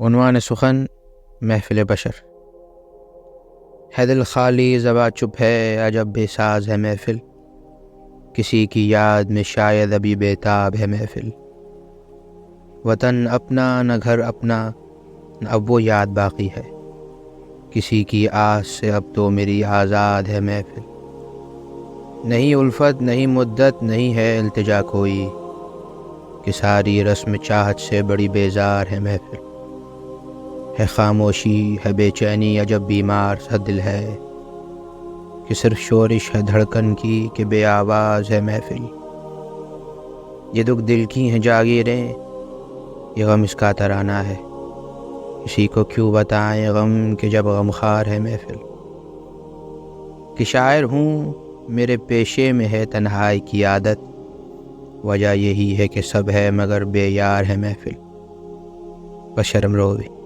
عنوان سخن محفل بشر۔ ہے دل خالی زباں چپ ہے، عجب بے ساز ہے محفل، کسی کی یاد میں شاید ابھی بےتاب ہے محفل۔ وطن اپنا نہ گھر اپنا، نہ اب وہ یاد باقی ہے، کسی کی آس سے اب تو میری آزاد ہے محفل۔ نہیں الفت نہیں مدت نہیں ہے التجا کوئی، کہ ساری رسم چاہت سے بڑی بیزار ہے محفل۔ ہے خاموشی ہے بے چینی عجب بیمار سا دل ہے، کہ صرف شورش ہے دھڑکن کی کہ بے آواز ہے محفل۔ یہ دکھ دل کی ہیں جاگیریں، یہ غم اس کا ترانہ ہے، کسی کو کیوں بتائیں غم کہ جب غمخوار ہے محفل۔ کہ شاعر ہوں میرے پیشے میں ہے تنہائی کی عادت، وجہ یہی ہے کہ سب ہے مگر بے یار ہے محفل۔ بشر امروی۔